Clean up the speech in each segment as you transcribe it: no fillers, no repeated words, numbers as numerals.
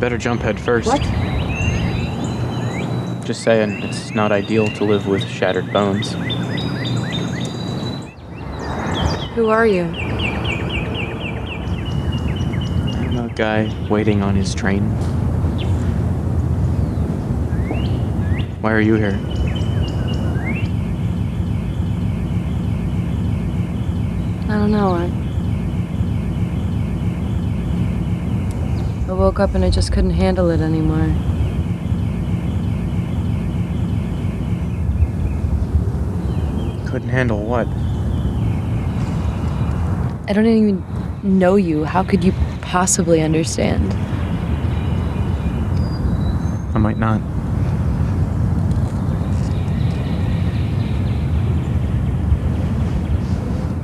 better jump head first. What? Just saying, it's not ideal to live with shattered bones. Who are you? I'm a guy waiting on his train. Why are you here? I don't know. I woke up and I just couldn't handle it anymore. Couldn't handle what? I don't even know you. How could you possibly understand? I might not.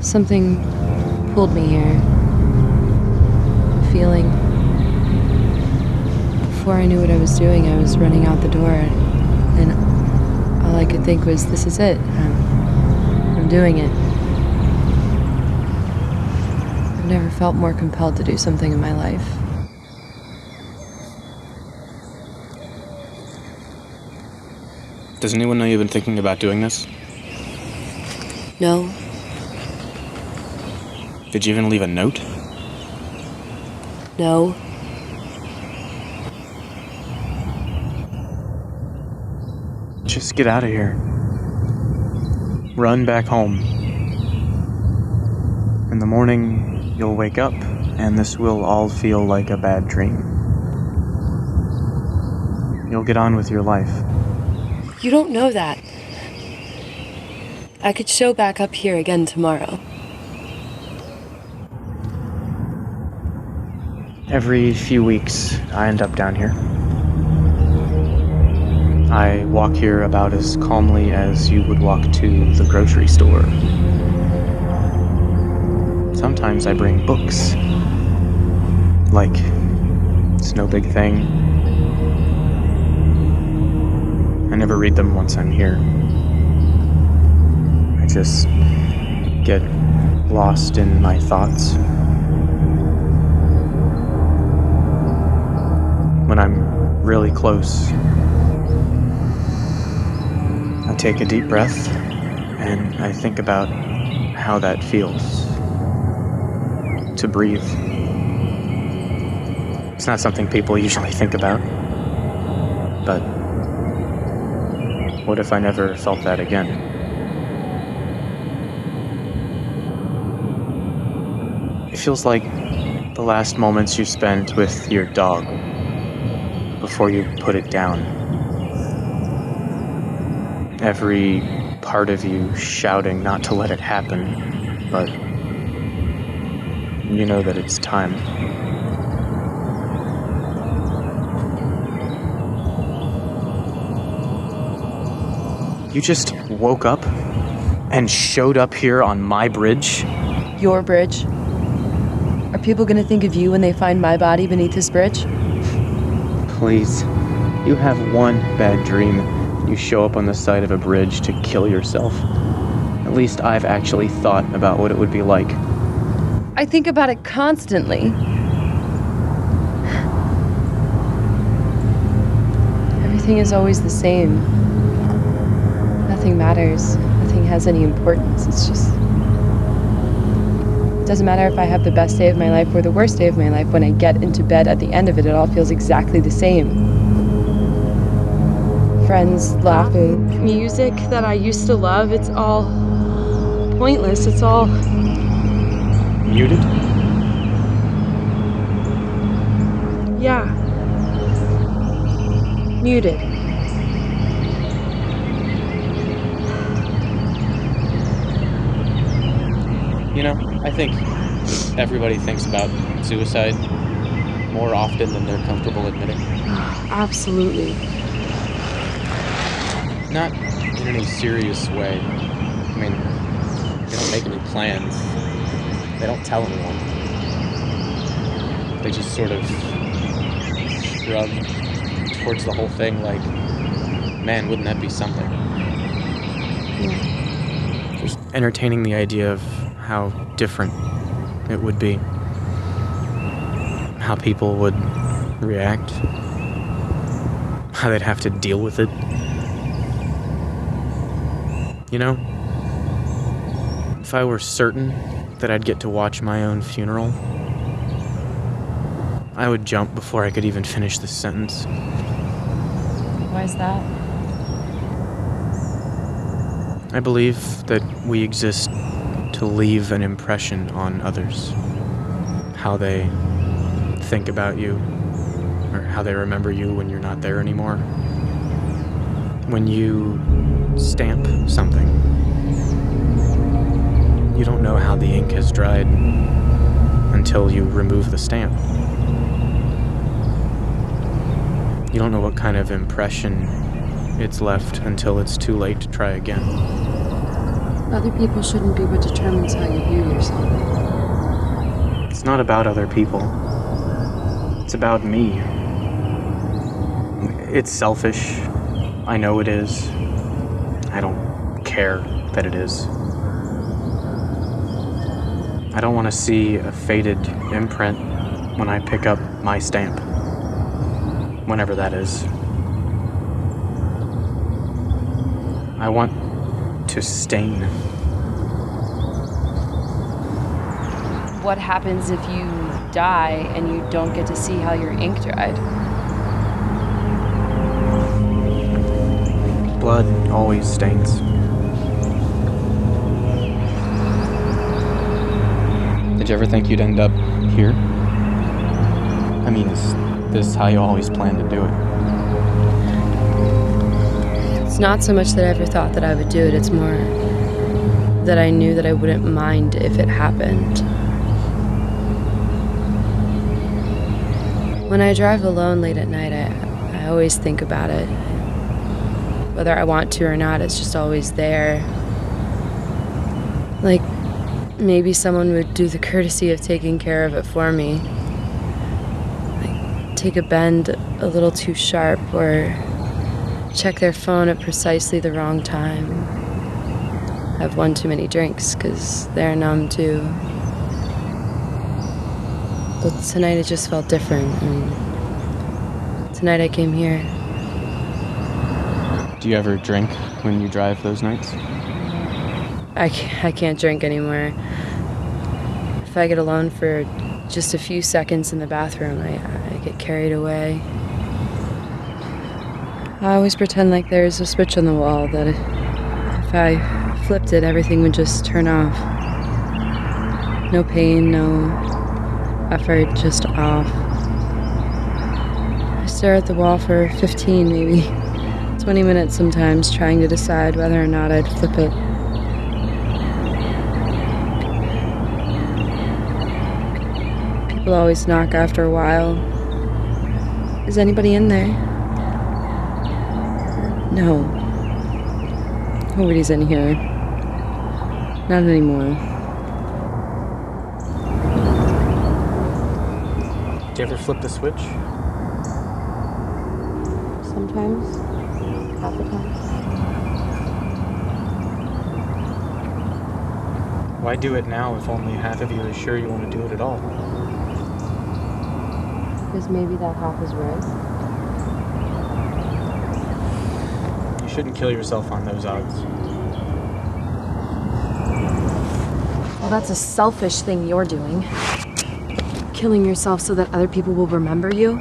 Something pulled me here. A feeling. Before I knew what I was doing, I was running out the door, and all I could think was, this is it. I'm doing it. I've never felt more compelled to do something in my life. Does anyone know you've been thinking about doing this? No. Did you even leave a note? No. Just get out of here. Run back home. In the morning, you'll wake up, and this will all feel like a bad dream. You'll get on with your life. You don't know that. I could show back up here again tomorrow. Every few weeks, I end up down here. I walk here about as calmly as you would walk to the grocery store. Sometimes I bring books. Like, it's no big thing. I never read them once I'm here. I just get lost in my thoughts. When I'm really close, I take a deep breath and I think about how that feels to breathe. It's not something people usually think about, but what if I never felt that again? It feels like the last moments you spent with your dog before you put it down. Every part of you shouting not to let it happen, but you know that it's time. You just woke up and showed up here on my bridge? Your bridge? Are people gonna think of you when they find my body beneath this bridge? Please, you have one bad dream. You show up on the side of a bridge to kill yourself. At least I've actually thought about what it would be like. I think about it constantly. Everything is always the same. Nothing matters. Nothing has any importance. It's just... It doesn't matter if I have the best day of my life or the worst day of my life. When I get into bed at the end of it, it all feels exactly the same. Friends laughing. Music that I used to love, it's all pointless. It's all... Muted? Yeah. Muted. You know, I think everybody thinks about suicide more often than they're comfortable admitting. Absolutely. Not in any serious way. I mean, they don't make any plans. They don't tell anyone. They just sort of shrug towards the whole thing like, man, wouldn't that be something? Yeah. Just entertaining the idea of how different it would be. How people would react, how they'd have to deal with it. You know, if I were certain that I'd get to watch my own funeral, I would jump before I could even finish this sentence. Why is that? I believe that we exist to leave an impression on others. How they think about you, or how they remember you when you're not there anymore. When you stamp something, you don't know how the ink has dried until you remove the stamp. You don't know what kind of impression it's left until it's too late to try again. Other people shouldn't be what determines how you view yourself. It's not about other people. It's about me. It's selfish. I know it is. I don't care that it is. I don't want to see a faded imprint when I pick up my stamp. Whenever that is. I want to stain. What happens if you die and you don't get to see how your ink dried? Blood always stains. Did you ever think you'd end up here? I mean, is this how you always planned to do it? It's not so much that I ever thought that I would do it, it's more that I knew that I wouldn't mind if it happened. When I drive alone late at night, I always think about it. Whether I want to or not, it's just always there. Like, maybe someone would do the courtesy of taking care of it for me. Like, take a bend a little too sharp, or check their phone at precisely the wrong time. Have one too many drinks, 'cause they're numb too. But tonight it just felt different, and tonight I came here. Do you ever drink when you drive those nights? I can't drink anymore. If I get alone for just a few seconds in the bathroom, I get carried away. I always pretend like there's a switch on the wall that if I flipped it, everything would just turn off. No pain, no effort, just off. I stare at the wall for 15, maybe 20 minutes sometimes, trying to decide whether or not I'd flip it. People always knock after a while. Is anybody in there? No. Nobody's in here. Not anymore. Do you ever flip the switch? Sometimes. Half the time. Why do it now if only half of you is sure you want to do it at all? Because maybe that half is right. You shouldn't kill yourself on those odds. Well, that's a selfish thing you're doing. Killing yourself so that other people will remember you.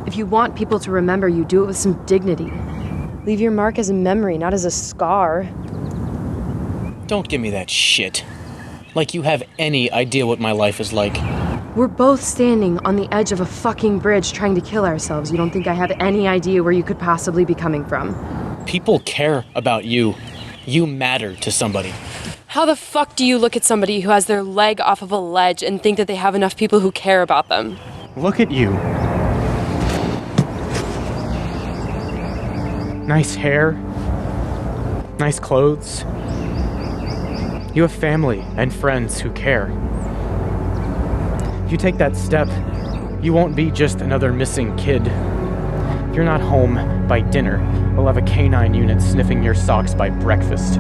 If you want people to remember you, do it with some dignity. Leave your mark as a memory, not as a scar. Don't give me that shit. Like you have any idea what my life is like. We're both standing on the edge of a fucking bridge trying to kill ourselves. You don't think I have any idea where you could possibly be coming from? People care about you. You matter to somebody. How the fuck do you look at somebody who has their leg off of a ledge and think that they have enough people who care about them? Look at you. Nice hair. Nice clothes. You have family and friends who care. If you take that step, you won't be just another missing kid. If you're not home by dinner, we'll have a canine unit sniffing your socks by breakfast.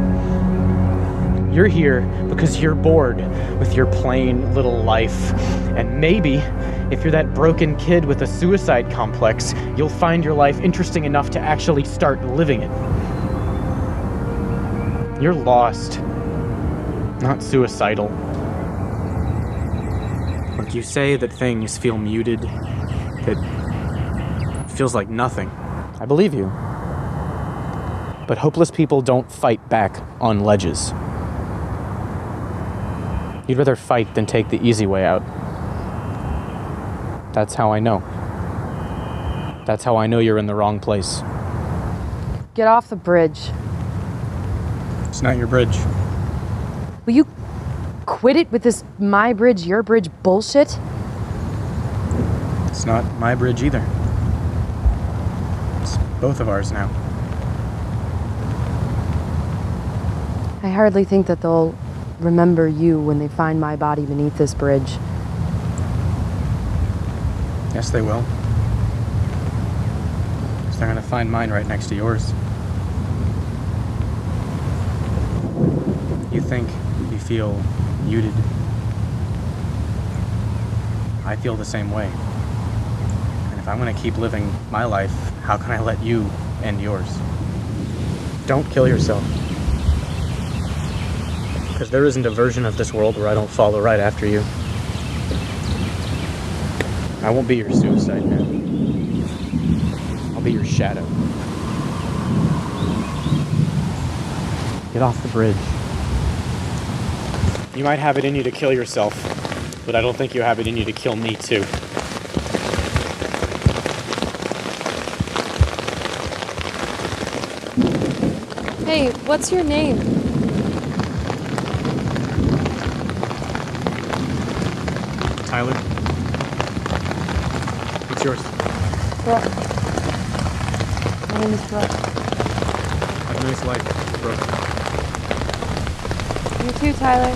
You're here because you're bored with your plain little life. And maybe, if you're that broken kid with a suicide complex, you'll find your life interesting enough to actually start living it. You're lost, not suicidal. Look, you say that things feel muted, that it feels like nothing. I believe you. But hopeless people don't fight back on ledges. You'd rather fight than take the easy way out. That's how I know. That's how I know you're in the wrong place. Get off the bridge. It's not your bridge. Will you quit it with this my bridge, your bridge bullshit? It's not my bridge either. It's both of ours now. I hardly think that they'll remember you when they find my body beneath this bridge. Yes, they will. 'Cause they're gonna find mine right next to yours. You think you feel muted. I feel the same way. And if I'm gonna keep living my life, how can I let you end yours? Don't kill yourself. Because there isn't a version of this world where I don't follow right after you. I won't be your suicide man. I'll be your shadow. Get off the bridge. You might have it in you to kill yourself, but I don't think you have it in you to kill me too. Hey, what's your name? Tyler? What's yours? Brooke. My name is Brooke. Have a nice life, bro. You too, Tyler.